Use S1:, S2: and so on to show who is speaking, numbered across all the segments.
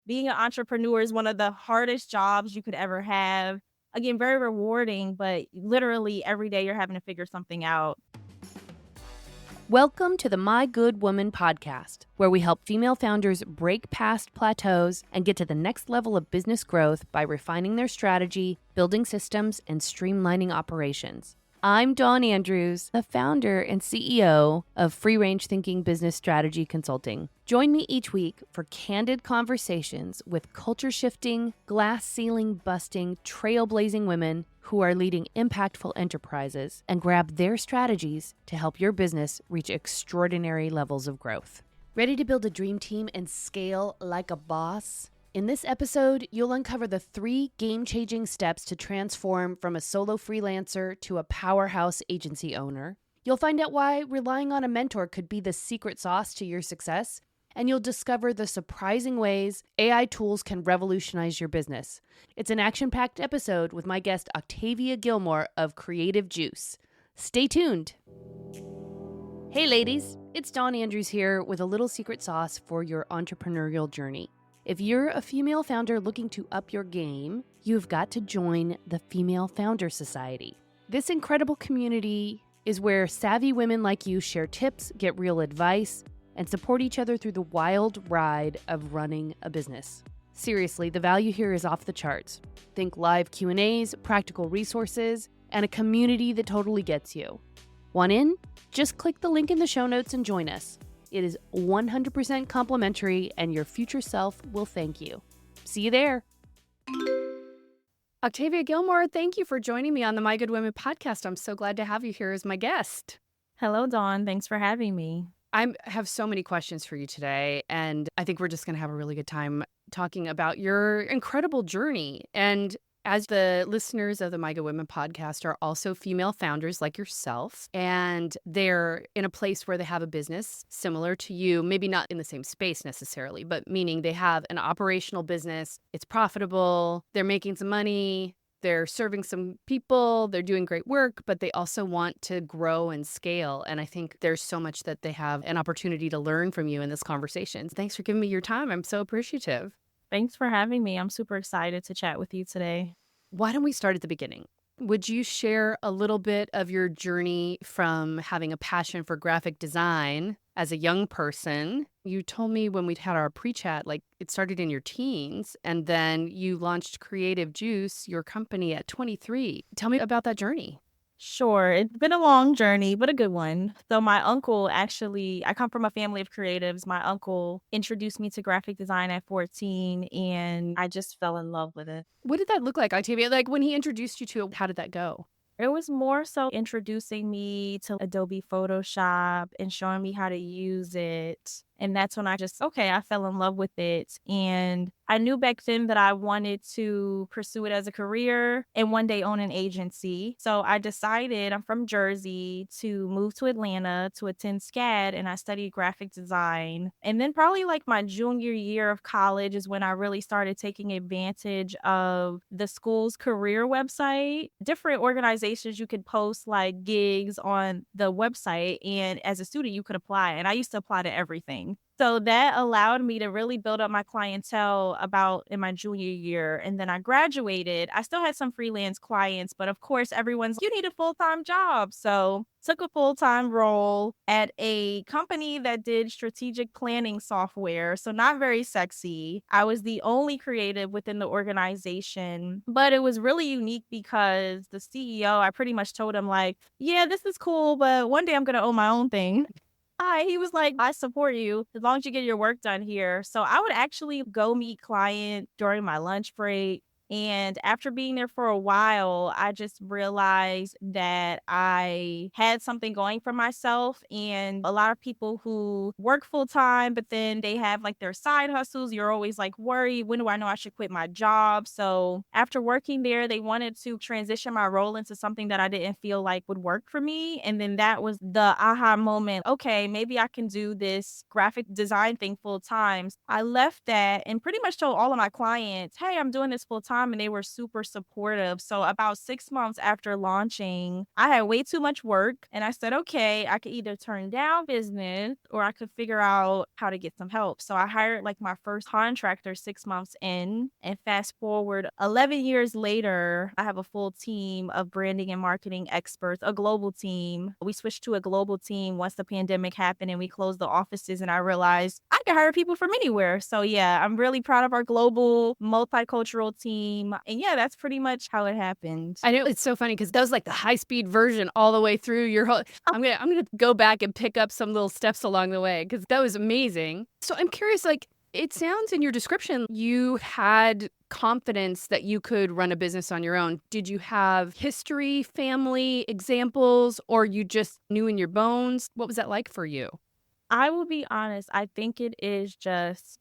S1: being an entrepreneur is one of the hardest jobs you could ever have. Again, very rewarding, but literally every day you're having to figure something out.
S2: Welcome to the My Good Woman podcast, where we help female founders break past plateaus and get to the next level of business growth by refining their strategy, building systems, and streamlining operations. I'm Dawn Andrews, the founder and CEO of Free Range Thinking Business Strategy Consulting. Join me each week for candid conversations with culture-shifting, glass-ceiling-busting, trailblazing women who are leading impactful enterprises and grab their strategies to help your business reach extraordinary levels of growth. Ready to build a dream team and scale like a boss? In this episode, you'll uncover the 3 game-changing steps to transform from a solo freelancer to a powerhouse agency owner. You'll find out why relying on a mentor could be the secret sauce to your success, and you'll discover the surprising ways AI tools can revolutionize your business. It's an action-packed episode with my guest Octavia Gilmore of Creative Juice. Stay tuned. Hey ladies, it's Dawn Andrews here with a little secret sauce for your entrepreneurial journey. If you're a female founder looking to up your game, you've got to join the Female Founder Society. This incredible community is where savvy women like you share tips, get real advice, and support each other through the wild ride of running a business. Seriously, the value here is off the charts. Think live Q&As, practical resources, and a community that totally gets you. Want in? Just click the link in the show notes and join us. It is 100% complimentary, and your future self will thank you. See you there. Octavia Gilmore, thank you for joining me on the My Good Women podcast. I'm so glad to have you here as my guest.
S1: Hello, Dawn. Thanks for having me.
S2: I have so many questions for you today, and I think we're just going to have a really good time talking about your incredible journey. And as the listeners of the My Good Women podcast are also female founders like yourself, and they're in a place where they have a business similar to you, maybe not in the same space necessarily, but meaning they have an operational business, it's profitable, they're making some money, they're serving some people, they're doing great work, but they also want to grow and scale. And I think there's so much that they have an opportunity to learn from you in this conversation. Thanks for giving me your time. I'm so appreciative.
S1: Thanks for having me. I'm super excited to chat with you today.
S2: Why don't we start at the beginning? Would you share a little bit of your journey from having a passion for graphic design as a young person? You told me when we'd had our pre-chat, like it started in your teens, and then you launched Creative Juice, your company, at 23. Tell me about that journey.
S1: Sure. It's been a long journey, but a good one. So my uncle I come from a family of creatives. My uncle introduced me to graphic design at 14, and I just fell in love with it.
S2: What did that look like, Octavia? Like when he introduced you to it, how did that go?
S1: It was more so introducing me to Adobe Photoshop and showing me how to use it. And that's when I fell in love with it. And I knew back then that I wanted to pursue it as a career and one day own an agency. So I decided, I'm from Jersey, to move to Atlanta to attend SCAD, and I studied graphic design. And then probably like my junior year of college is when I really started taking advantage of the school's career website. Different organizations, you could post like gigs on the website, and as a student you could apply. And I used to apply to everything. So that allowed me to really build up my clientele about in my junior year. And then I graduated. I still had some freelance clients, but of course you need a full-time job. So took a full-time role at a company that did strategic planning software. So not very sexy. I was the only creative within the organization, but it was really unique because the CEO, I pretty much told him like, yeah, this is cool, but one day I'm going to own my own thing. He was like, I support you as long as you get your work done here. So I would actually go meet clients during my lunch break. And after being there for a while, I just realized that I had something going for myself. And a lot of people who work full time, but then they have like their side hustles, you're always like worried, when do I know I should quit my job? So after working there, they wanted to transition my role into something that I didn't feel like would work for me. And then that was the aha moment. Okay, maybe I can do this graphic design thing full time. I left that and pretty much told all of my clients, hey, I'm doing this full time. time and they were super supportive. So about 6 months after launching, I had way too much work and I said, okay, I could either turn down business or I could figure out how to get some help. So I hired like my first contractor 6 months in, and fast forward 11 years later, I have a full team of branding and marketing experts, a global team. We switched to a global team once the pandemic happened and we closed the offices, and I realized I could hire people from anywhere. So yeah, I'm really proud of our global multicultural team. And yeah, that's pretty much how it happened.
S2: I know it's so funny because that was like the high speed version all the way through your whole. I'm gonna go back and pick up some little steps along the way because that was amazing. So I'm curious, like it sounds in your description you had confidence that you could run a business on your own. Did you have history, family, examples, or you just knew in your bones? What was that like for you?
S1: I will be honest, I think it is just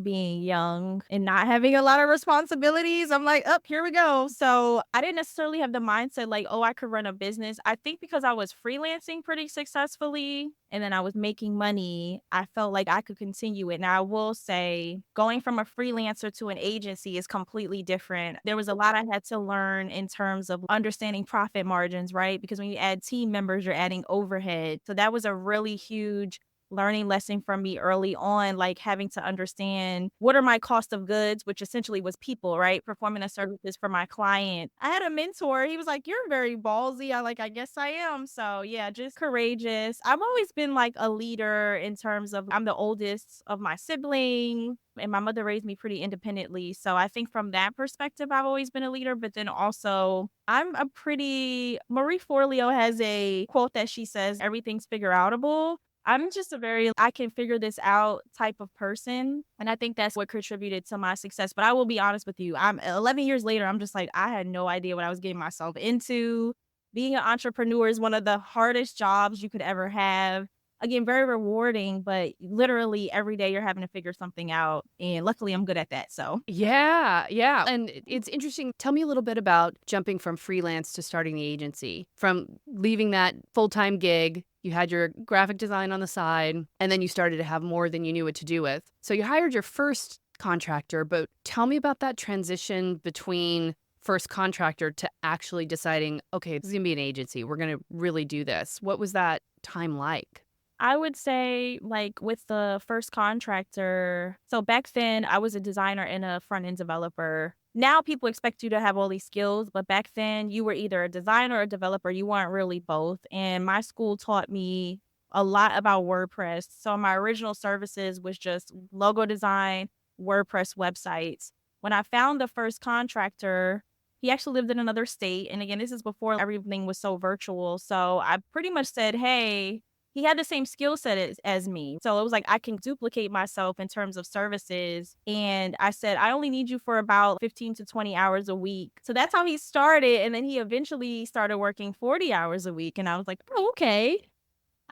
S1: being young and not having a lot of responsibilities. I'm like, up, here we go. So I didn't necessarily have the mindset like, oh, I could run a business. I think because I was freelancing pretty successfully and then I was making money, I felt like I could continue it. Now, I will say going from a freelancer to an agency is completely different. There was a lot I had to learn in terms of understanding profit margins, right? Because when you add team members, you're adding overhead. So that was a really huge learning lesson from me early on, like having to understand what are my cost of goods, which essentially was people, right? Performing the services for my client. I had a mentor. He was like, you're very ballsy. I guess I am. So yeah, just courageous. I've always been like a leader in terms of I'm the oldest of my sibling. And my mother raised me pretty independently. So I think from that perspective, I've always been a leader. But then also, I'm a pretty, Marie Forleo has a quote that she says, everything's figure outable. I'm just a very I can figure this out type of person, and I think that's what contributed to my success. But I will be honest with you, I'm 11 years later, I'm just like, I had no idea what I was getting myself into. Being an entrepreneur is one of the hardest jobs you could ever have. Again, very rewarding, but literally every day you're having to figure something out, and luckily I'm good at that, so.
S2: Yeah, yeah. And it's interesting. Tell me a little bit about jumping from freelance to starting the agency. From leaving that full-time gig, you had your graphic design on the side, and then you started to have more than you knew what to do with. So you hired your first contractor, but tell me about that transition between first contractor to actually deciding, okay, this is going to be an agency. We're going to really do this. What was that time like?
S1: I would say, like, with the first contractor so back then, I was a designer and a front-end developer. Now people expect you to have all these skills, but back then, you were either a designer or a developer. You weren't really both, and my school taught me a lot about WordPress. So my original services was just logo design, WordPress websites. When I found the first contractor, he actually lived in another state, and again, this is before everything was so virtual, so I pretty much said, "Hey," he had the same skill set as me. So it was like I can duplicate myself in terms of services. And I said, I only need you for about 15 to 20 hours a week. So that's how he started. And then he eventually started working 40 hours a week. And I was like, oh, okay.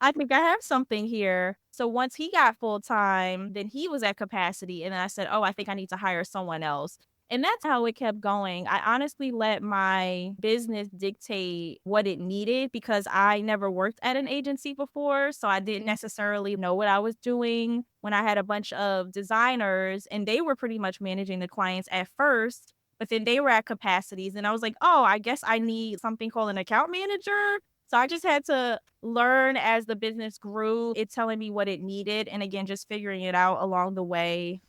S1: I think I have something here. So once he got full time, then he was at capacity. And then I said, oh, I think I need to hire someone else. And that's how it kept going. I honestly let my business dictate what it needed because I never worked at an agency before. So I didn't necessarily know what I was doing when I had a bunch of designers and they were pretty much managing the clients at first. But then they were at capacities. And I was like, oh, I guess I need something called an account manager. So I just had to learn as the business grew, it telling me what it needed. And again, just figuring it out along the way.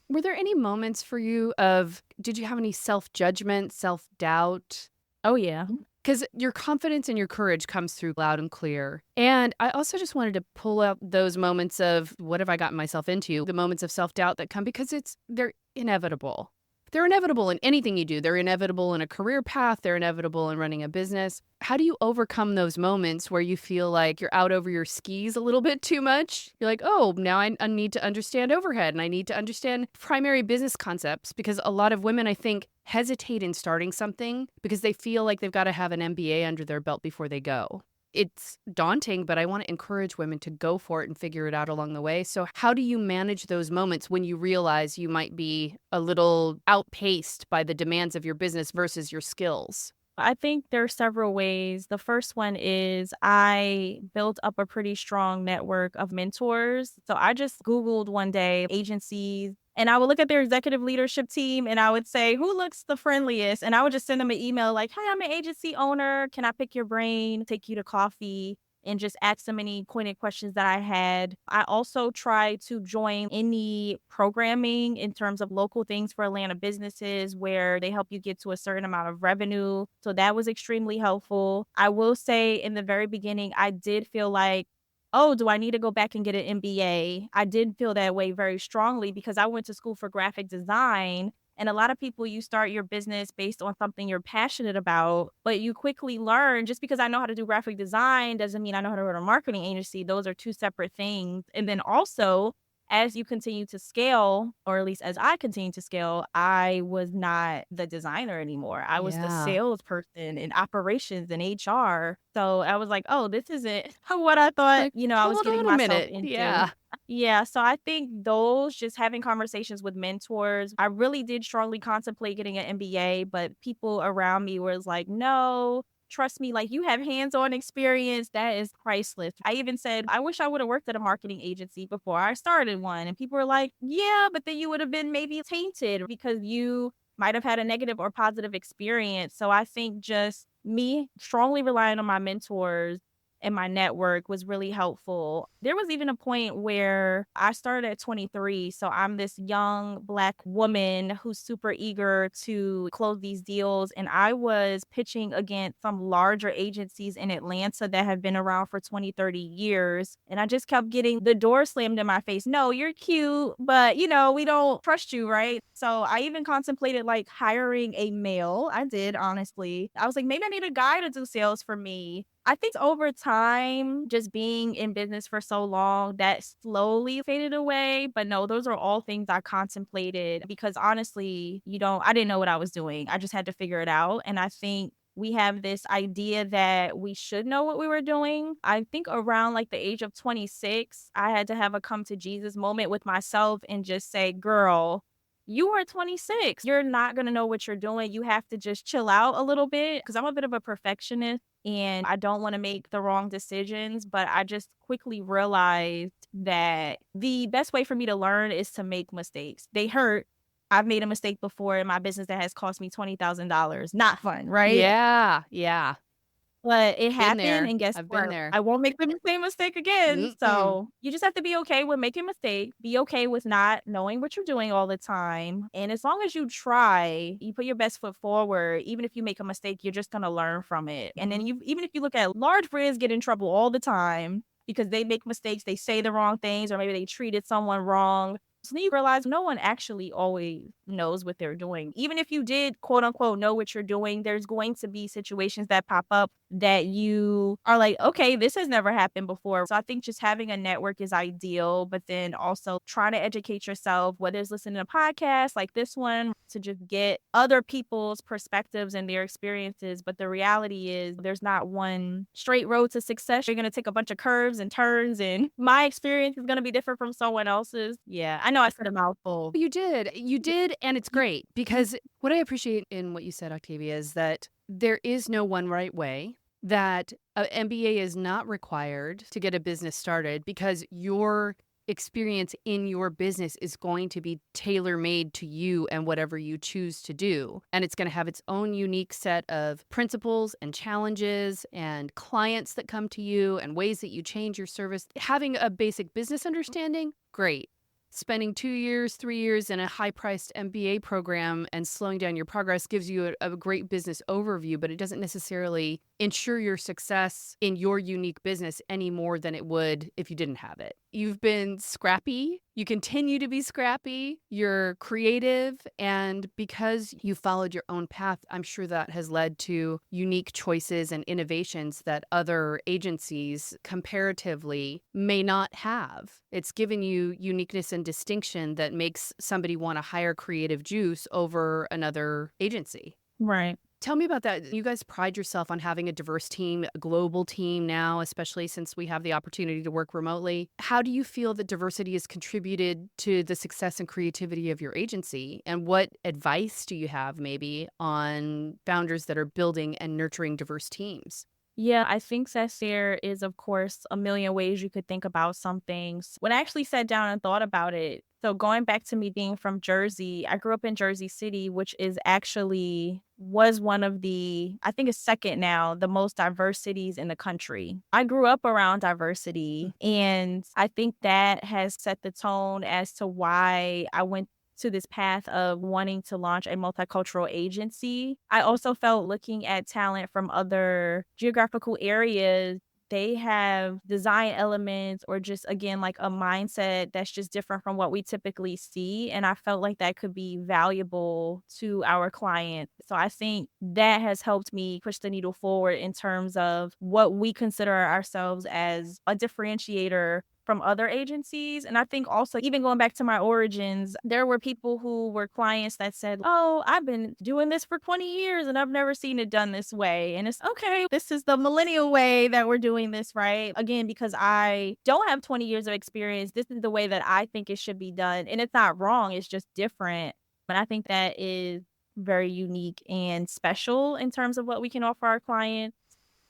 S2: Were there any moments for you of, did you have any self-judgment, self-doubt?
S1: Oh, yeah.
S2: Because your confidence and your courage comes through loud and clear. And I also just wanted to pull out those moments of, what have I gotten myself into? The moments of self-doubt that come because they're inevitable. They're inevitable in anything you do. They're inevitable in a career path. They're inevitable in running a business. How do you overcome those moments where you feel like you're out over your skis a little bit too much? You're like, oh, now I need to understand overhead and I need to understand primary business concepts, because a lot of women, I think, hesitate in starting something because they feel like they've got to have an MBA under their belt before they go. It's daunting, but I want to encourage women to go for it and figure it out along the way. So how do you manage those moments when you realize you might be a little outpaced by the demands of your business versus your skills?
S1: I think there are several ways. The first one is I built up a pretty strong network of mentors. So I just Googled one day agencies And I would look at their executive leadership team and I would say, who looks the friendliest? And I would just send them an email like, hey, I'm an agency owner. Can I pick your brain, take you to coffee? And just ask them any pointed questions that I had. I also try to join any programming in terms of local things for Atlanta businesses where they help you get to a certain amount of revenue. So that was extremely helpful. I will say in the very beginning, I did feel like, oh, do I need to go back and get an MBA? I did feel that way very strongly because I went to school for graphic design. And a lot of people, you start your business based on something you're passionate about, but you quickly learn just because I know how to do graphic design doesn't mean I know how to run a marketing agency. Those are two separate things. And then also, as you continue to scale, or at least as I continue to scale, I was not the designer anymore. I was the
S2: Yeah.
S1: salesperson in operations and HR. So I was like, oh, this isn't what I thought,
S2: Like,
S1: I was
S2: hold
S1: getting
S2: on a
S1: myself
S2: minute.
S1: into.
S2: Yeah.
S1: Yeah, so I think those just having conversations with mentors, I really did strongly contemplate getting an MBA, but people around me was like, "No, trust me, like you have hands-on experience, that is priceless." I even said, "I wish I would have worked at a marketing agency before I started one." And people were like, "Yeah, but then you would have been maybe tainted because you might have had a negative or positive experience." So I think just me strongly relying on my mentors and my network was really helpful. There was even a point where I started at 23. So I'm this young Black woman who's super eager to close these deals. And I was pitching against some larger agencies in Atlanta that have been around for 20, 30 years. And I just kept getting the door slammed in my face. No, you're cute, but we don't trust you, right? So I even contemplated like hiring a male. I did, honestly. I was like, maybe I need a guy to do sales for me. I think over time, just being in business for so long, that slowly faded away. But no, those are all things I contemplated because honestly, I didn't know what I was doing. I just had to figure it out. And I think we have this idea that we should know what we were doing. I think around like the age of 26, I had to have a come to Jesus moment with myself and just say, girl, you are 26. You're not going to know what you're doing. You have to just chill out a little bit because I'm a bit of a perfectionist and I don't want to make the wrong decisions. But I just quickly realized that the best way for me to learn is to make mistakes. They hurt. I've made a mistake before in my business that has cost me $20,000. Not fun, right?
S2: Yeah. Yeah.
S1: But it
S2: Been
S1: happened,
S2: there.
S1: and guess
S2: I've been
S1: what?
S2: there.
S1: I won't make the same mistake again.
S2: Mm-mm.
S1: So, you just have to be okay with making mistakes, be okay with not knowing what you're doing all the time, and as long as you try, you put your best foot forward, even if you make a mistake, you're just gonna learn from it, and then
S2: Mhm.
S1: even if you look at large brands get in trouble all the time because they make mistakes, they say the wrong things, or maybe they treated someone wrong. So then you realize no one actually always knows what they're doing. Even if you did, quote unquote, know what you're doing, there's going to be situations that pop up that you are like, okay, this has never happened before. So I think just having a network is ideal, but then also trying to educate yourself, whether it's listening to podcasts like this one to just get other people's perspectives and their experiences. But the reality is there's not one straight road to success. You're going to take a bunch of curves and turns, and my experience is going to be different from someone else's. Yeah, I know I said a mouthful.
S2: You did. You did, and it's great because what I appreciate in what you said, Octavia, is that there is no one right way, that a MBA is not required to get a business started because your experience in your business is going to be tailor-made to you and whatever you choose to do. And it's going to have its own unique set of principles and challenges and clients that come to you and ways that you change your service. Having a basic business understanding, great. Spending 2 years, 3 years in a high-priced MBA program and slowing down your progress gives you a great business overview, but it doesn't necessarily ensure your success in your unique business any more than it would if you didn't have it. You've been scrappy. You continue to be scrappy. You're creative. And because you followed your own path, I'm sure that has led to unique choices and innovations that other agencies comparatively may not have. It's given you uniqueness and distinction that makes somebody want to hire creative juice over another agency.
S1: Right.
S2: Tell me about that. You guys pride yourself on having a diverse team, a global team now, especially since we have the opportunity to work remotely. How do you feel that diversity has contributed to the success and creativity of your agency? And what advice do you have maybe on founders that are building and nurturing diverse teams?
S1: Yeah, I think that there is, of course, a million ways you could think about some things. When I actually sat down and thought about it, So going back to me being from Jersey, I grew up in Jersey City, which is actually was one of the, I think it's second now, the most diverse cities in the country. I grew up around diversity, and I think that has set the tone as to why I went to this path of wanting to launch a multicultural agency. I also felt looking at talent from other geographical areas, they have design elements or just again like a mindset that's just different from what we typically see, and I felt like that could be valuable to our clients. So I think that has helped me push the needle forward in terms of what we consider ourselves as a differentiator from other agencies. And I think also, even going back to my origins, there were people who were clients that said, "Oh, I've been doing this for 20 years and I've never seen it done this way." And it's okay, this is the millennial way that we're doing this, right? Again, because I don't have 20 years of experience, this is the way that I think it should be done. And it's not wrong, it's just different. But I think that is very unique and special in terms of what we can offer our clients.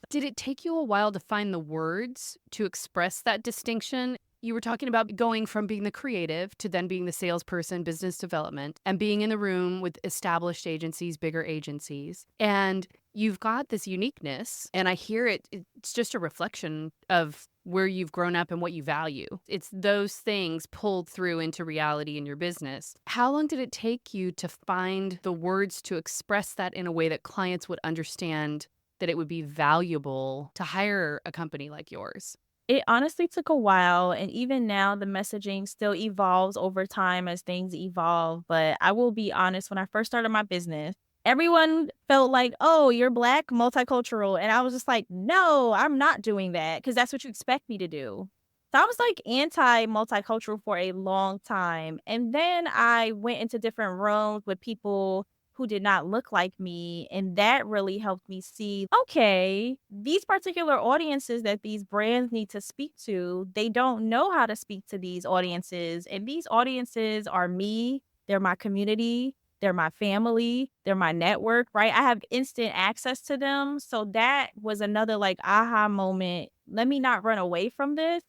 S2: Did it take you a while to find the words to express that distinction? You were talking about going from being the creative to then being the salesperson, business development, and being in the room with established agencies, bigger agencies. And you've got this uniqueness, and I hear it's just a reflection of where you've grown up and what you value. It's those things pulled through into reality in your business. How long did it take you to find the words to express that in a way that clients would understand that it would be valuable to hire a company like yours?
S1: It honestly took a while, and even now the messaging still evolves over time as things evolve. But I will be honest, when I first started my business, everyone felt like, "Oh, you're Black, multicultural." And I was just like, "No, I'm not doing that because that's what you expect me to do." So I was like anti multicultural for a long time. And then I went into different rooms with people who did not look like me. And that really helped me see, okay, these particular audiences that these brands need to speak to, they don't know how to speak to these audiences. And these audiences are me, they're my community, they're my family, they're my network, right? I have instant access to them. So that was another like aha moment. Let me not run away from this,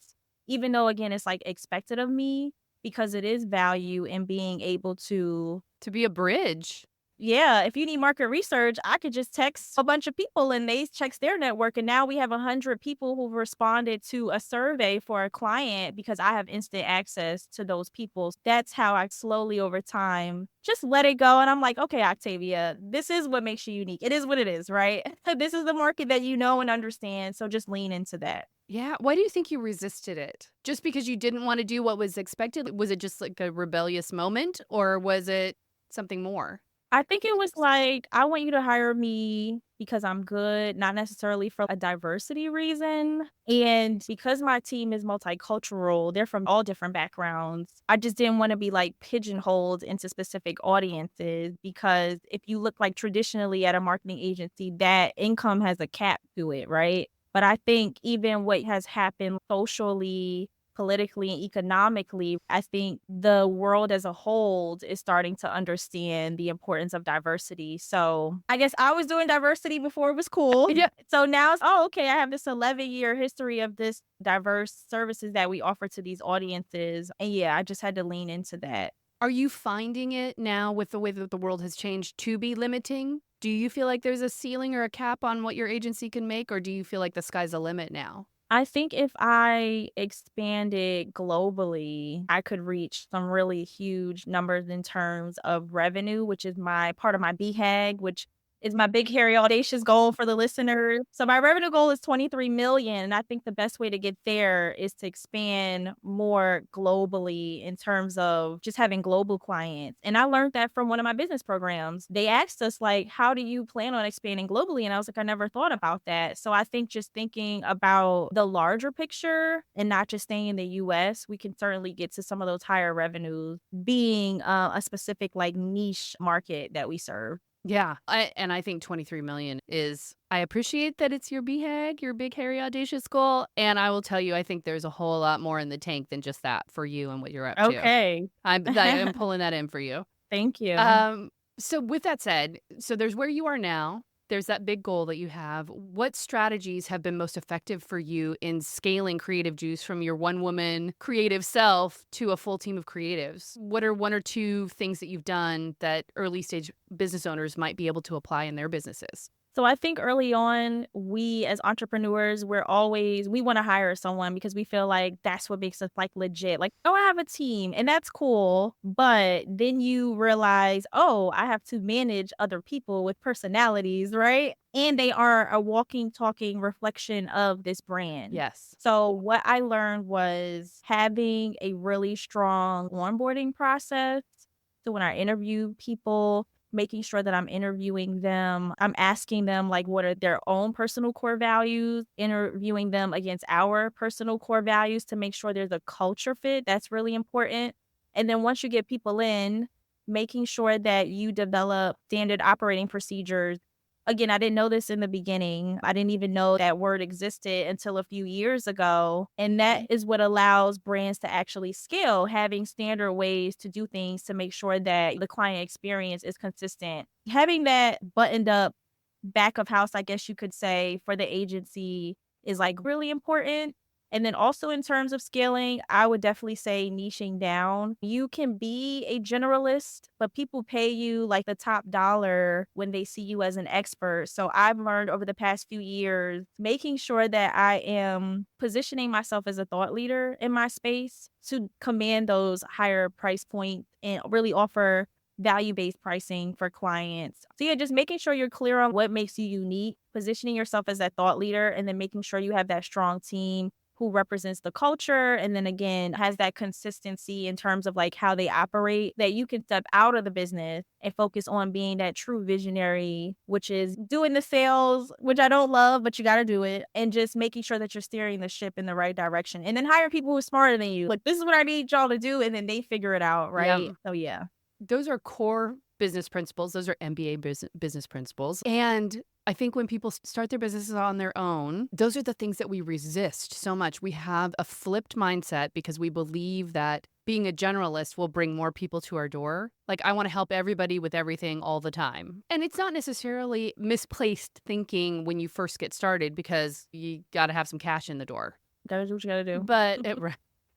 S1: even though again it's like expected of me, because it is value in being able
S2: To be a bridge.
S1: yeah, if you need market research, I could just text a bunch of people and they checks their network. And now we have 100 people who've responded to a survey for a client because I have instant access to those people. That's how I slowly over time just let it go. And I'm like, okay, Octavia, this is what makes you unique. It is what it is, right? This is the market that you know and understand. So just lean into that.
S2: Yeah. Why do you think you resisted it? Just because you didn't want to do what was expected? Was it just like a rebellious moment, or was it something more?
S1: I think it was like, I want you to hire me because I'm good, not necessarily for a diversity reason. And because my team is multicultural, they're from all different backgrounds. I just didn't want to be like pigeonholed into specific audiences because if you look like traditionally at a marketing agency, that income has a cap to it, right? But I think even what has happened socially, politically and economically, I think the world as a whole is starting to understand the importance of diversity. So I guess I was doing diversity before it was cool.
S2: Yeah.
S1: So now it's, oh, okay, I have this 11-year history of this diverse services that we offer to these audiences. And yeah, I just had to lean into that.
S2: Are you finding it now with the way that the world has changed to be limiting? Do you feel like there's a ceiling or a cap on what your agency can make, or do you feel like the sky's the limit now?
S1: I think if I expanded globally, I could reach some really huge numbers in terms of revenue, which is my part of my BHAG, which is my big, hairy, audacious goal for the listeners. So my revenue goal is 23 million. And I think the best way to get there is to expand more globally in terms of just having global clients. And I learned that from one of my business programs. They asked us like, how do you plan on expanding globally? And I was like, I never thought about that. So I think just thinking about the larger picture and not just staying in the US, we can certainly get to some of those higher revenues being a specific like niche market that we serve.
S2: Yeah. I think 23 million is, I appreciate that it's your BHAG, your big, hairy, audacious goal. And I will tell you, I think there's a whole lot more in the tank than just that for you and what you're up to.
S1: Okay.
S2: I'm pulling that in for you.
S1: Thank you.
S2: So with that said, so there's where you are now. there's that big goal that you have. What strategies have been most effective for you in scaling Creative Juice from your one-woman creative self to a full team of creatives? What are one or two things that you've done that early-stage business owners might be able to apply in their businesses?
S1: So I think early on, we as entrepreneurs, we want to hire someone because we feel like that's what makes us like legit. Like, oh, I have a team and that's cool. But then you realize, oh, I have to manage other people with personalities, right? And they are a walking, talking reflection of this brand.
S2: Yes.
S1: So what I learned was having a really strong onboarding process. So when I interview people, making sure that I'm interviewing them, I'm asking them like what are their own personal core values, interviewing them against our personal core values to make sure there's a culture fit. That's really important. And then once you get people in, making sure that you develop standard operating procedures. Again, I didn't know this in the beginning. I didn't even know that word existed until a few years ago. And that is what allows brands to actually scale, having standard ways to do things to make sure that the client experience is consistent. Having that buttoned up back of house, I guess you could say, for the agency is like really important. And then also in terms of scaling, I would definitely say niching down. You can be a generalist, but people pay you like the top dollar when they see you as an expert. So I've learned over the past few years, making sure that I am positioning myself as a thought leader in my space to command those higher price points and really offer value-based pricing for clients. So yeah, just making sure you're clear on what makes you unique, positioning yourself as that thought leader, and then making sure you have that strong team who represents the culture, and then again has that consistency in terms of like how they operate, that you can step out of the business and focus on being that true visionary, which is doing the sales, which I don't love, but you got to do it, and just making sure that you're steering the ship in the right direction, and then hire people who are smarter than you. Like, this is what I need y'all to do, and then they figure it out, right?
S2: Yep.
S1: So yeah.
S2: Those are core business principles. Those are MBA business principles. And I think when people start their businesses on their own, those are the things that we resist so much. We have a flipped mindset because we believe that being a generalist will bring more people to our door. Like, I want to help everybody with everything all the time. And it's not necessarily misplaced thinking when you first get started because you got to have some cash in the door.
S1: That is what you got to do.
S2: But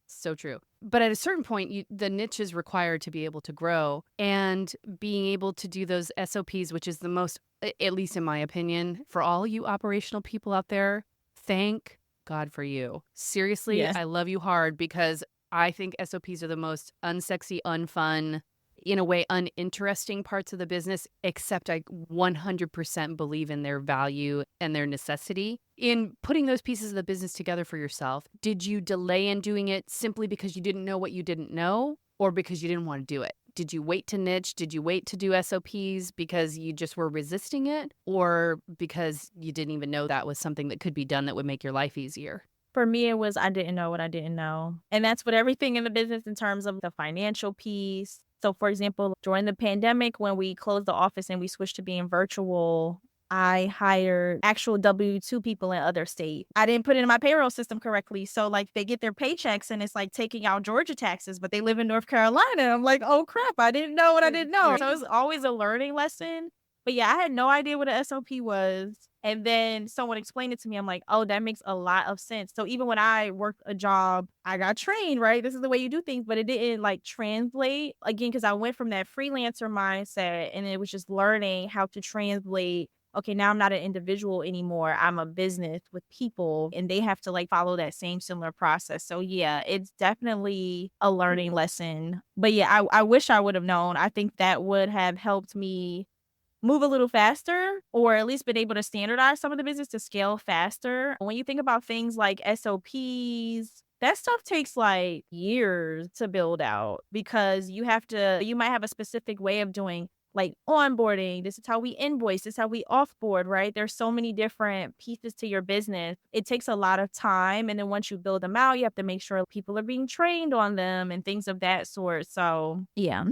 S2: so true. But at a certain point, the niche is required to be able to grow, and being able to do those SOPs, which is the most, at least in my opinion, for all you operational people out there, thank God for you. Seriously,
S1: Yes.
S2: I love you hard because I think SOPs are the most unsexy, unfun, in a way, uninteresting parts of the business, except I 100% believe in their value and their necessity. In putting those pieces of the business together for yourself, did you delay in doing it simply because you didn't know what you didn't know, or because you didn't want to do it? Did you wait to niche? Did you wait to do SOPs because you just were resisting it, or because you didn't even know that was something that could be done that would make your life easier?
S1: For me, it was I didn't know what I didn't know. And that's what everything in the business in terms of the financial piece. So, for example, during the pandemic, when we closed the office and we switched to being virtual, I hired actual W-2 people in other states. I didn't put it in my payroll system correctly. So, like, they get their paychecks and it's like taking out Georgia taxes, but they live in North Carolina. I'm like, oh, crap, I didn't know what I didn't know. So, it's always a learning lesson. But yeah, I had no idea what an SOP was. And then someone explained it to me. I'm like, oh, that makes a lot of sense. So even when I worked a job, I got trained, right? This is the way you do things, but it didn't like translate again, because I went from that freelancer mindset and it was just learning how to translate. Okay, now I'm not an individual anymore. I'm a business with people and they have to like follow that same similar process. So yeah, it's definitely a learning lesson. But yeah, I wish I would have known. I think that would have helped me move a little faster, or at least been able to standardize some of the business to scale faster. When you think about things like SOPs, that stuff takes like years to build out because you might have a specific way of doing like onboarding. This is how we invoice. This is how we offboard, right? There's so many different pieces to your business. It takes a lot of time. And then once you build them out, you have to make sure people are being trained on them and things of that sort. So yeah.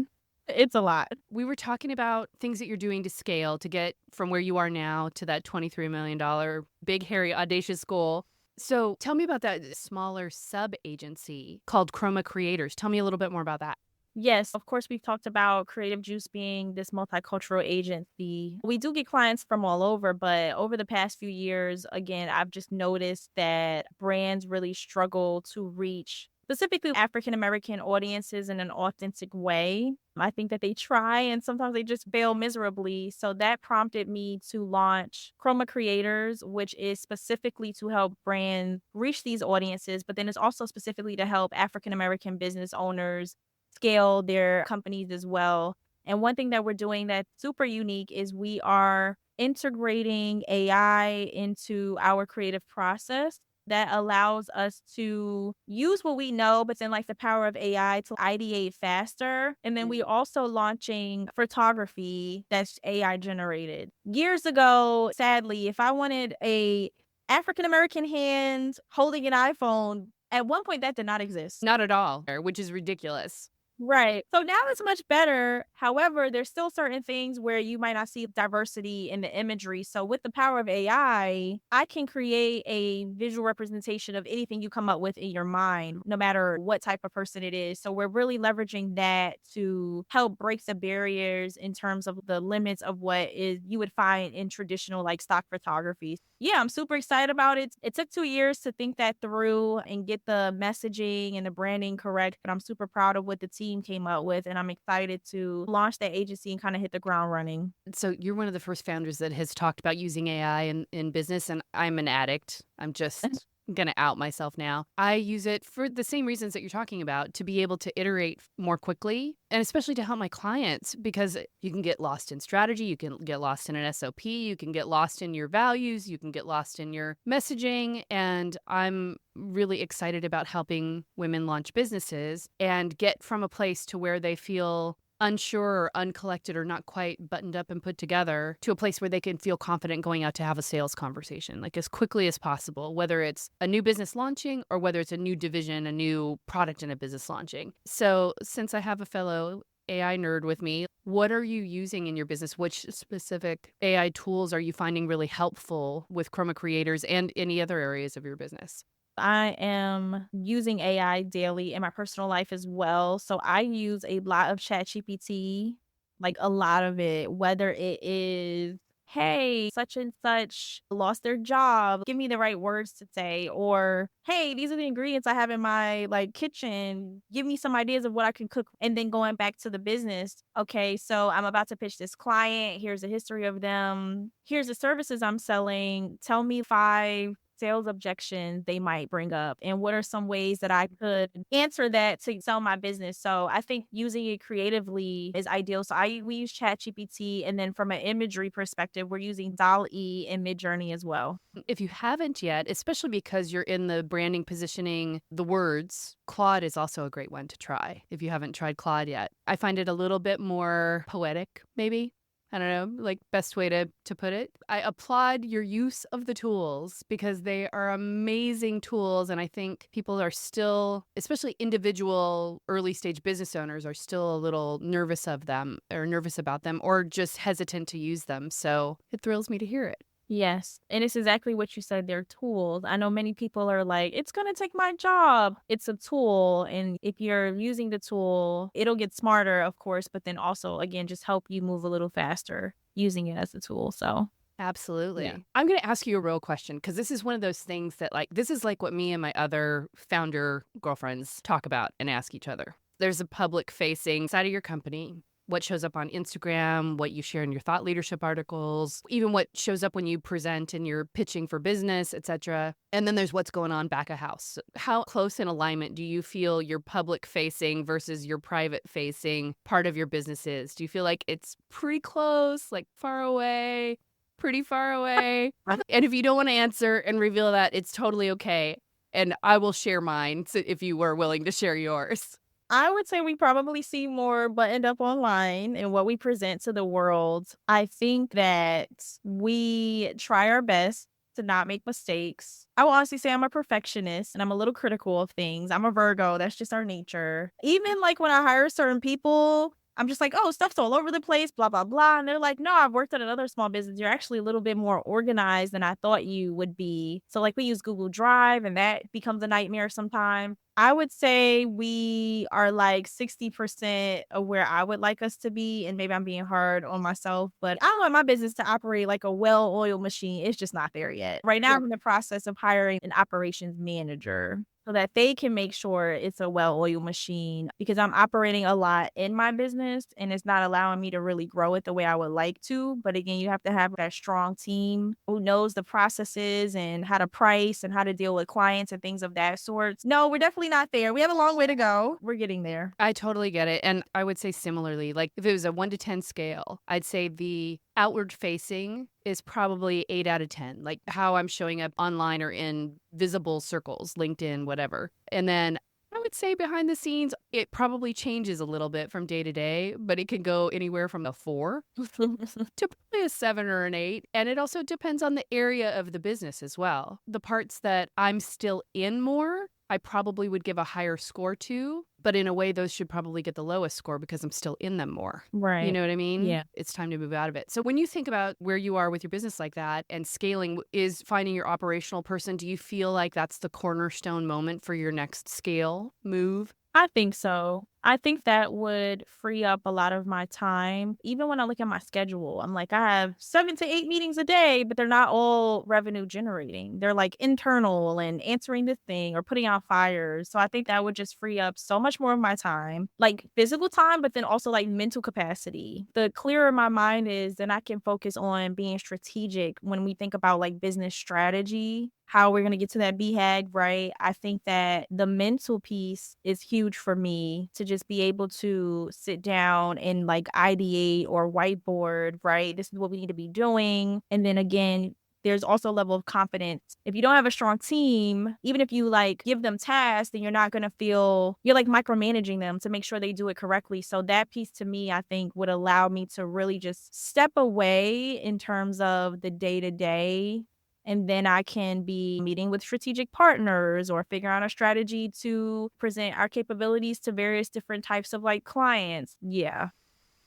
S1: It's a lot.
S2: We were talking about things that you're doing to scale to get from where you are now to that $23 million big, hairy, audacious goal. So tell me about that smaller sub agency called Chroma Creators. Tell me a little bit more about that.
S1: Yes, of course, we've talked about Creative Juice being this multicultural agency. We do get clients from all over, but over the past few years, again, I've just noticed that brands really struggle to reach specifically African American audiences in an authentic way. I think that they try and sometimes they just fail miserably. So that prompted me to launch Chroma Creators, which is specifically to help brands reach these audiences, but then it's also specifically to help African American business owners scale their companies as well. And one thing that we're doing that's super unique is we are integrating AI into our creative process that allows us to use what we know, but then like the power of AI to ideate faster. And then we also launching photography that's AI generated. Years ago, sadly, if I wanted a African American hand holding an iPhone, at one point that did not exist.
S2: Not at all, which is ridiculous.
S1: Right. So now it's much better. However, there's still certain things where you might not see diversity in the imagery. So with the power of I can create a visual representation of anything you come up with in your mind, no matter what type of person it is. So we're really leveraging that to help break the barriers in terms of the limits of what is you would find in traditional like stock photography. Yeah, I'm super excited about it. It took 2 years to think that through and get the messaging and the branding correct, but I'm super proud of what the team came up with, and I'm excited to launch that agency and kinda hit the ground running.
S2: So you're one of the first founders that has talked about using AI in business, and I'm an addict. I'm just gonna out myself now. I use it for the same reasons that you're talking about, to be able to iterate more quickly, and especially to help my clients, because you can get lost in strategy, you can get lost in an SOP, you can get lost in your values, you can get lost in your messaging, and I'm really excited about helping women launch businesses and get from a place to where they feel unsure or uncollected or not quite buttoned up and put together to a place where they can feel confident going out to have a sales conversation, like as quickly as possible, whether it's a new business launching or whether it's a new division, a new product in a business launching. So since I have a fellow AI nerd with me, what are you using in your business? Which specific AI tools are you finding really helpful with Chroma Creators and any other areas of your business?
S1: I am using AI daily in my personal life as well. So I use a lot of ChatGPT, like a lot of it, whether it is, hey, such and such lost their job. Give me the right words to say. Or, hey, these are the ingredients I have in my like kitchen. Give me some ideas of what I can cook. And then going back to the business. Okay, so I'm about to pitch this client. Here's a history of them. Here's the services I'm selling. Tell me 5 sales objections they might bring up and what are some ways that I could answer that to sell my business. So I think using it creatively is ideal. So we use ChatGPT, and then from an imagery perspective, we're using DALL-E and Midjourney as well.
S2: If you haven't yet, especially because you're in the branding, positioning, the words, Claude is also a great one to try if you haven't tried Claude yet. I find it a little bit more poetic, maybe. I don't know, like best way to put it. I applaud your use of the tools because they are amazing tools. And I think people are still, especially individual early stage business owners, are still a little nervous of them or nervous about them or just hesitant to use them. So it thrills me to hear it.
S1: Yes, and it's exactly what you said, they're tools. I know many people are like, "It's gonna take my job." It's a tool, and if you're using the tool, it'll get smarter, of course, but then also, again, just help you move a little faster using it as a tool, so
S2: Absolutely.
S1: yeah.
S2: I'm going to ask you a real question because this is one of those things that, like, this is like what me and my other founder girlfriends talk about and ask each other. There's a public facing side of your company, what shows up on Instagram, what you share in your thought leadership articles, even what shows up when you present and you're pitching for business, etc. And then there's what's going on back of house. How close in alignment do you feel your public facing versus your private facing part of your business is? Do you feel like it's pretty close, like far away, pretty far away? And if you don't want to answer and reveal that, it's totally okay. And I will share mine if you were willing to share yours.
S1: I would say we probably see more buttoned up online in what we present to the world. I think that we try our best to not make mistakes. I will honestly say I'm a perfectionist and I'm a little critical of things. I'm a Virgo. That's just our nature. Even like when I hire certain people, I'm just like, oh, stuff's all over the place, blah, blah, blah. And they're like, no, I've worked at another small business. You're actually a little bit more organized than I thought you would be. So like we use Google Drive and that becomes a nightmare sometimes. I would say we are like 60% of where I would like us to be, and maybe I'm being hard on myself, but I want my business to operate like a well-oiled machine. It's just not there yet. Right now, I'm in the process of hiring an operations manager so that they can make sure it's a well-oiled machine because I'm operating a lot in my business and it's not allowing me to really grow it the way I would like to. But again, you have to have that strong team who knows the processes and how to price and how to deal with clients and things of that sort. No, we're definitely not there. We have a long way to go. We're getting there.
S2: I totally get it. And I would say similarly, like if it was a 1 to 10 scale, I'd say the outward facing is probably 8 out of 10, like how I'm showing up online or in visible circles, LinkedIn, whatever. And then I would say behind the scenes, it probably changes a little bit from day to day, but it can go anywhere from a 4 to probably a 7 or an 8. And it also depends on the area of the business as well. The parts that I'm still in more, I probably would give a higher score to, but in a way, those should probably get the lowest score because I'm still in them more. You
S1: Right.
S2: know what I mean?
S1: Yeah.
S2: It's time to move out of it. So when you think about where you are with your business like that and scaling is finding your operational person, do you feel like that's the cornerstone moment for your next scale move?
S1: I think so. I think that would free up a lot of my time. Even when I look at my schedule, I'm like, I have 7 to 8 meetings a day, but they're not all revenue generating. They're like internal and answering this thing or putting out fires. So I think that would just free up so much more of my time, like physical time, but then also like mental capacity. The clearer my mind is, then I can focus on being strategic when we think about like business strategy, how we're going to get to that BHAG, right? I think that the mental piece is huge for me to just be able to sit down and like ideate or whiteboard, right? This is what we need to be doing. And then again, there's also a level of confidence. If you don't have a strong team, even if you like give them tasks, then you're not going to feel you're like micromanaging them to make sure they do it correctly. So that piece to me, I think would allow me to really just step away in terms of the day to day, and then I can be meeting with strategic partners or figure out a strategy to present our capabilities to various different types of like clients. Yeah.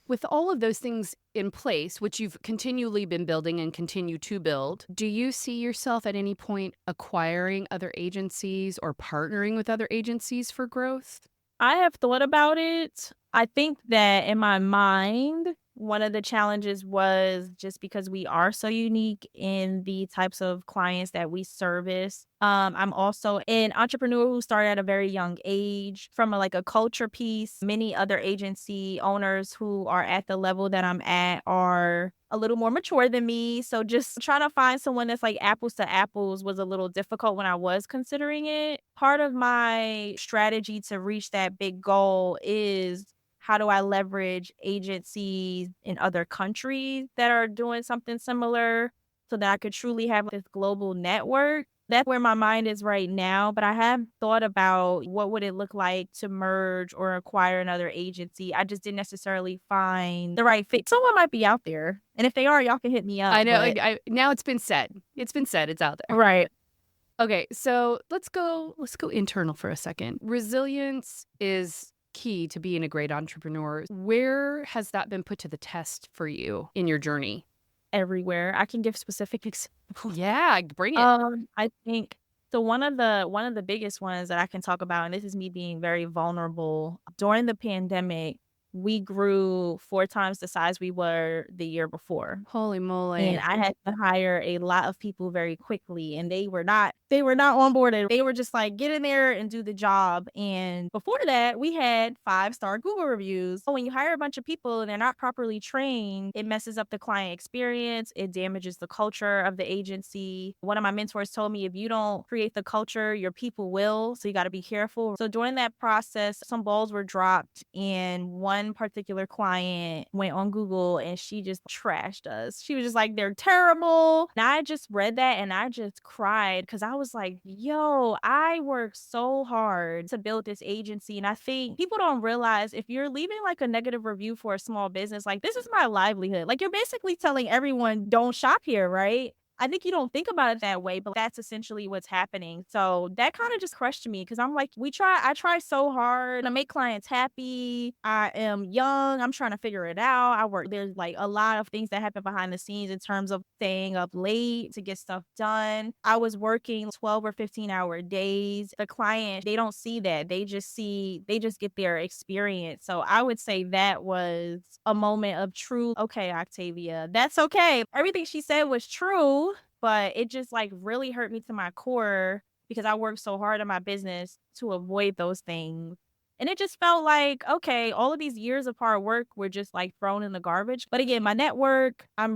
S2: With all of those things in place, which you've continually been building and continue to build, do you see yourself at any point acquiring other agencies or partnering with other agencies for growth?
S1: I have thought about it. I think that in my mind, one of the challenges was just because we are so unique in the types of clients that we service. I'm also an entrepreneur who started at a very young age from like a culture piece. Many other agency owners who are at the level that I'm at are a little more mature than me. So just trying to find someone that's like apples to apples was a little difficult when I was considering it. Part of my strategy to reach that big goal is how do I leverage agencies in other countries that are doing something similar so that I could truly have this global network? That's where my mind is right now, but I have thought about what would it look like to merge or acquire another agency. I just didn't necessarily find the right fit. Someone might be out there, and if they are, y'all can hit me
S2: I
S1: up,
S2: know.
S1: but
S2: Now it's been said. It's been said. It's out there.
S1: right.
S2: Okay, so let's go internal for a second. Resilience is key to being a great entrepreneur. Where has that been put to the test for you in your journey?
S1: Everywhere. I can give specific examples.
S2: Yeah, bring it.
S1: I think so one of the biggest ones that I can talk about, and this is me being very vulnerable. During the pandemic, we grew 4 times the size we were the year before.
S2: Holy
S1: And
S2: moly.
S1: I had to hire a lot of people very quickly, and they were not onboarded. They were just like, "Get in there and do the job." And before that, we had 5-star Google reviews. So when you hire a bunch of people and they're not properly trained, it messes up the client experience. It damages the culture of the agency. One of my mentors told me, if you don't create the culture, your people will. So you got to be careful. So during that process, some balls were dropped, and one particular client went on Google and she just trashed us. She was just like, "They're terrible." And I just read that and I just cried because I was like, yo, I worked so hard to build this agency. And I think people don't realize if you're leaving like a negative review for a small business, like this is my livelihood. Like you're basically telling everyone don't shop here, right? I think you don't think about it that way, but that's essentially what's happening. So that kind of just crushed me because I'm like, I try so hard to make clients happy. I am young. I'm trying to figure it out. There's like a lot of things that happen behind the scenes in terms of staying up late to get stuff done. I was working 12 or 15-hour days. The client, they don't see that. They just get their experience. So I would say that was a moment of true, okay, Octavia, that's okay. Everything she said was true, but it just like really hurt me to my core because I worked so hard in my business to avoid those things. And it just felt like, okay, all of these years of hard work were just like thrown in the garbage. But again, my network, I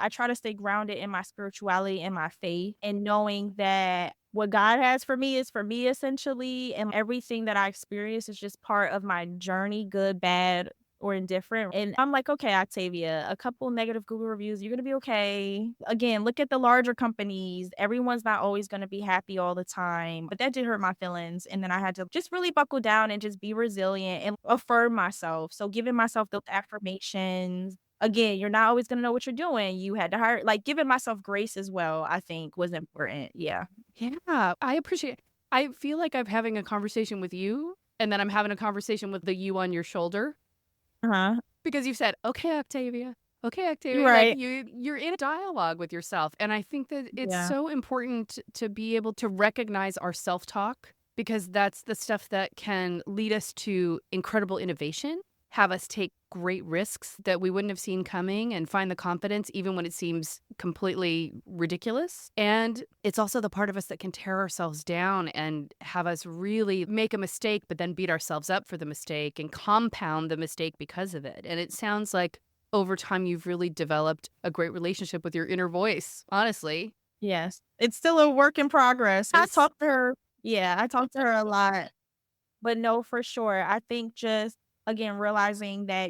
S1: try to stay grounded in my spirituality and my faith and knowing that what God has for me is for me essentially. And everything that I experience is just part of my journey, good, bad, or indifferent. And I'm like, okay, Octavia, a couple negative Google reviews, you're going to be okay. Again, look at the larger companies. Everyone's not always going to be happy all the time. But that did hurt my feelings. And then I had to just really buckle down and just be resilient and affirm myself. So giving myself those affirmations. Again, you're not always going to know what you're doing. You had to hire, like giving myself grace as well, I think was important. Yeah.
S2: Yeah, I appreciate I feel like I'm having a conversation with you, and then I'm having a conversation with the you on your shoulder
S1: Uh-huh.
S2: because you've said, "Okay, Octavia. Okay,
S1: You're
S2: Octavia." Like
S1: right.
S2: you're in a dialogue with yourself, and I think that it's
S1: Yeah.
S2: so important to be able to recognize our self-talk because that's the stuff that can lead us to incredible innovation, have us take great risks that we wouldn't have seen coming and find the confidence even when it seems completely ridiculous. And it's also the part of us that can tear ourselves down and have us really make a mistake, but then beat ourselves up for the mistake and compound the mistake because of it. And it sounds like over time, you've really developed a great relationship with your inner voice, honestly.
S1: Yes. It's still a work in progress. I
S2: It's
S1: talk to her. Yeah, I talk to her a lot. But no, for sure. I think just again realizing that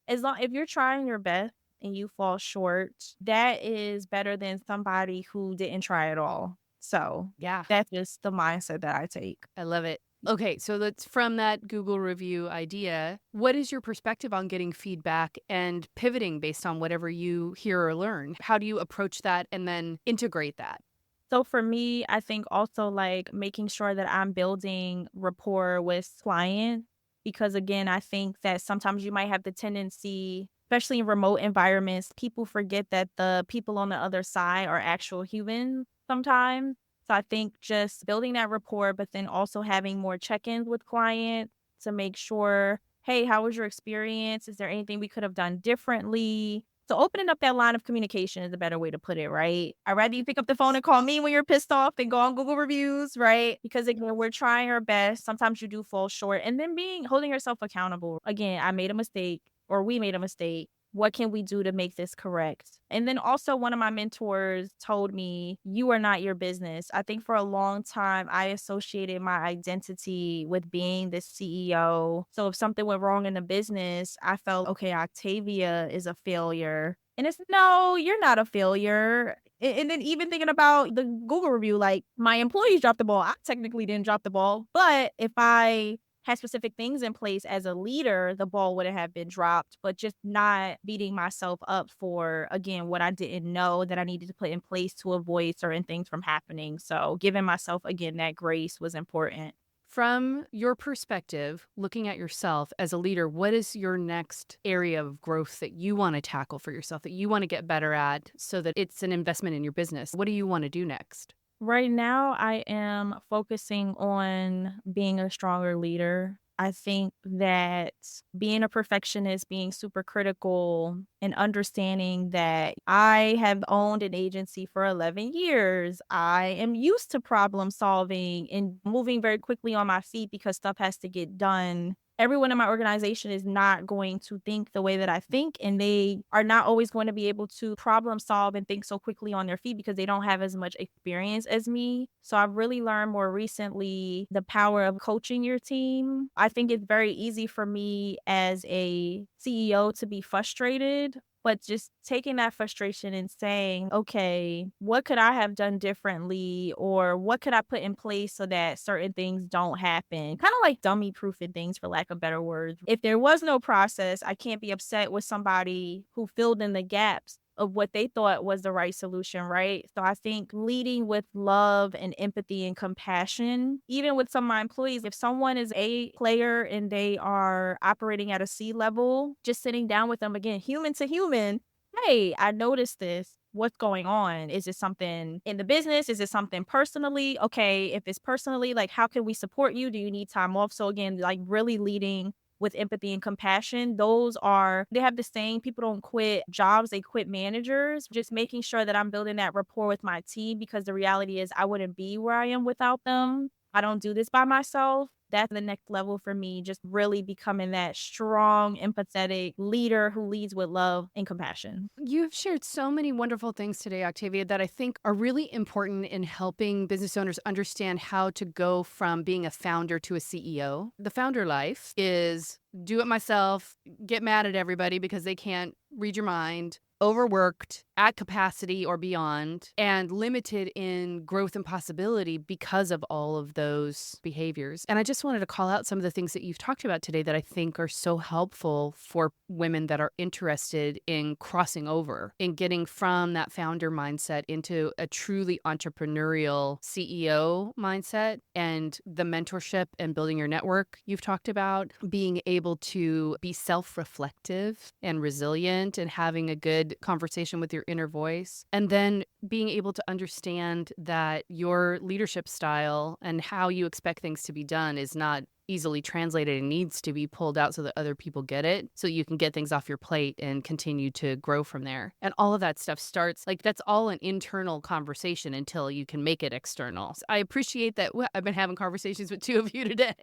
S1: as long if you're trying your best and you fall short, that is better than somebody who didn't try at all. So
S2: yeah,
S1: that's just the mindset that I take.
S2: I love it. Okay, so let's from that Google review idea, what is your perspective on getting feedback and pivoting based on whatever you hear or learn? How do you approach that and then integrate that?
S1: So for me, I think also like making sure that I'm building rapport with clients because again, I think that sometimes you might have the tendency, especially in remote environments, people forget that the people on the other side are actual humans sometimes. So I think just building that rapport, but then also having more check-ins with clients to make sure, hey, how was your experience? Is there anything we could have done differently? So opening up that line of communication is a better way to put it, right? I'd rather you pick up the phone and call me when you're pissed off than go on Google reviews, right? Because again, we're trying our best. Sometimes you do fall short. And then holding yourself accountable. Again, I made a mistake or we made a mistake. What can we do to make this correct? And then also one of my mentors told me, you are not your business. I think for a long time, I associated my identity with being the CEO. So if something went wrong in the business, I felt, okay, Octavia is a failure. And it's no, you're not a failure. And then even thinking about the Google review, like my employees dropped the ball. I technically didn't drop the ball. But if I had specific things in place as a leader, the ball would have been dropped, but just not beating myself up for, again, what I didn't know that I needed to put in place to avoid certain things from happening. So giving myself, again, that grace was important.
S2: From your perspective, looking at yourself as a leader, what is your next area of growth that you want to tackle for yourself, that you want to get better at so that it's an investment in your business? What do you want to do next?
S1: Right now, I am focusing on being a stronger leader. I think that being a perfectionist, being super critical, and understanding that I have owned an agency for 11 years. I am used to problem solving and moving very quickly on my feet because stuff has to get done. Everyone in my organization is not going to think the way that I think, and they are not always going to be able to problem solve and think so quickly on their feet because they don't have as much experience as me. So I've really learned more recently the power of coaching your team. I think it's very easy for me as a CEO to be frustrated, but just taking that frustration and saying, okay, what could I have done differently? Or what could I put in place so that certain things don't happen? Kind of like dummy proofing things, for lack of better words. If there was no process, I can't be upset with somebody who filled in the gaps of what they thought was the right solution, right? So I think leading with love and empathy and compassion, even with some of my employees, if someone is a player and they are operating at a C level, just sitting down with them again, human to human, hey, I noticed this. What's going on? Is it something in the business? Is it something personally? Okay, if it's personally, like, how can we support you? Do you need time off? So again, like really leading with empathy and compassion. They have the saying, people don't quit jobs, they quit managers. Just making sure that I'm building that rapport with my team, because the reality is I wouldn't be where I am without them. I don't do this by myself. That's the next level for me, just really becoming that strong, empathetic leader who leads with love and compassion.
S2: You've shared so many wonderful things today, Octavia, that I think are really important in helping business owners understand how to go from being a founder to a CEO. The founder life is do it myself, get mad at everybody because they can't read your mind, overworked at capacity or beyond, and limited in growth and possibility because of all of those behaviors. And I just wanted to call out some of the things that you've talked about today that I think are so helpful for women that are interested in crossing over, in getting from that founder mindset into a truly entrepreneurial CEO mindset, and the mentorship and building your network you've talked about, being able to be self-reflective and resilient and having a good conversation with your inner voice, and then being able to understand that your leadership style and how you expect things to be done is not easily translated and needs to be pulled out so that other people get it, so you can get things off your plate and continue to grow from there. And all of that stuff starts, like, that's all an internal conversation until you can make it external. So I appreciate that. I've been having conversations with two of you today.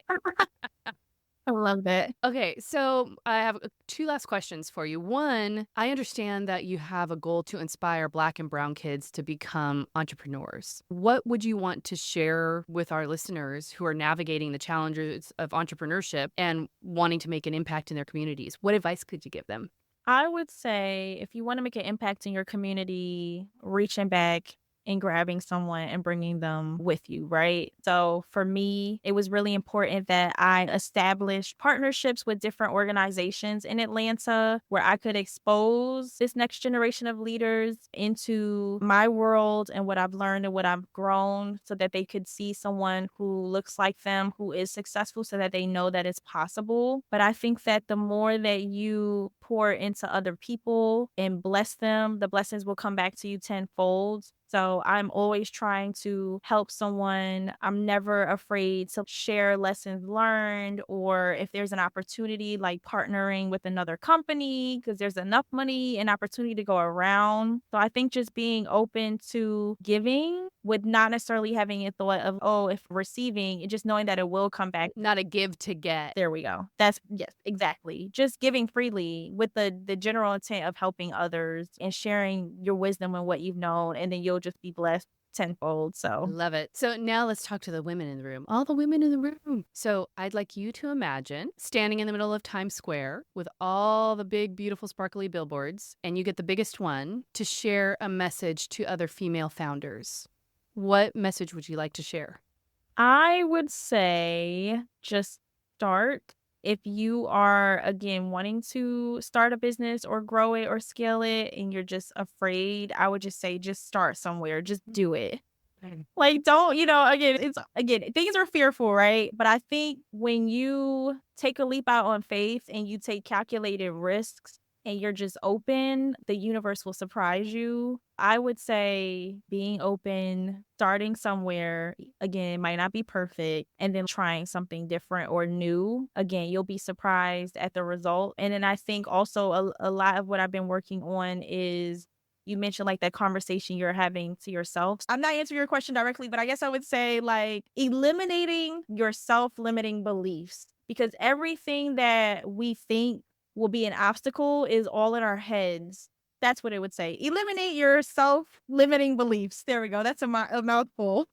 S1: I love that.
S2: Okay, so I have two last questions for you. One, I understand that you have a goal to inspire Black and Brown kids to become entrepreneurs. What would you want to share with our listeners who are navigating the challenges of entrepreneurship and wanting to make an impact in their communities? What advice could you give them?
S1: I would say if you want to make an impact in your community, reaching back and grabbing someone and bringing them with you, right? So for me, it was really important that I established partnerships with different organizations in Atlanta where I could expose this next generation of leaders into my world and what I've learned and what I've grown, so that they could see someone who looks like them, who is successful, so that they know that it's possible. But I think that the more that you pour into other people and bless them, the blessings will come back to you tenfold. So I'm always trying to help someone. I'm never afraid to share lessons learned, or if there's an opportunity like partnering with another company, because there's enough money and opportunity to go around. So I think just being open to giving with not necessarily having a thought of, oh, if receiving, and just knowing that it will come back.
S2: Not a give to get.
S1: There we go. That's, yes, exactly. Just giving freely with the general intent of helping others and sharing your wisdom and what you've known, and then you'll just be blessed tenfold.
S2: I
S1: So
S2: love it. So now let's talk to the women in the room. All the women in the room. So I'd like you to imagine standing in the middle of Times Square with all the big, beautiful, sparkly billboards, and you get the biggest one to share a message to other female founders. What message would you like to share?
S1: I would say just start. If you are, again, wanting to start a business or grow it or scale it and you're just afraid, I would just say just start somewhere. Just do it. Like, don't, again, things are fearful, right? But I think when you take a leap out on faith and you take calculated risks and you're just open, the universe will surprise you. I would say being open, starting somewhere, again, it might not be perfect, and then trying something different or new. Again, you'll be surprised at the result. And then I think also a lot of what I've been working on is, you mentioned like that conversation you're having to yourself. I'm not answering your question directly, but I guess I would say like eliminating your self-limiting beliefs, because everything that we think will be an obstacle is all in our heads. That's what it would say. Eliminate your self-limiting beliefs. There we go. That's a mouthful.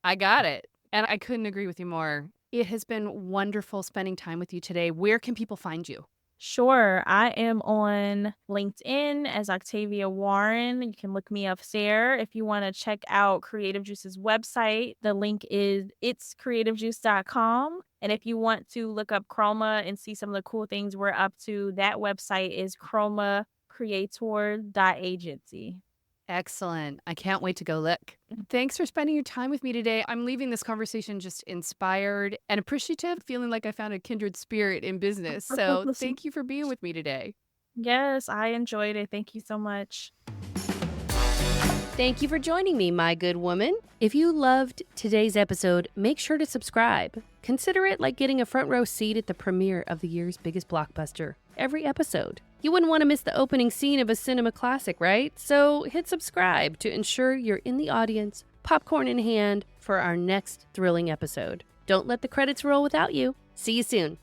S2: I got it. And I couldn't agree with you more. It has been wonderful spending time with you today. Where can people find you?
S1: Sure. I am on LinkedIn as Octavia Warren. You can look me up there. If you want to check out Creative Juice's website, the link is itscreativejuice.com. And if you want to look up Chroma and see some of the cool things we're up to, that website is Chroma creator.agency.
S2: Excellent. I can't wait to go look. Thanks for spending your time with me today. I'm leaving this conversation just inspired and appreciative, feeling like I found a kindred spirit in business. So thank you for being with me today.
S1: Yes, I enjoyed it. Thank you so much.
S2: Thank you for joining me, my good woman. If you loved today's episode, make sure to subscribe. Consider it like getting a front row seat at the premiere of the year's biggest blockbuster every episode. You wouldn't want to miss the opening scene of a cinema classic, right? So hit subscribe to ensure you're in the audience, popcorn in hand, for our next thrilling episode. Don't let the credits roll without you. See you soon.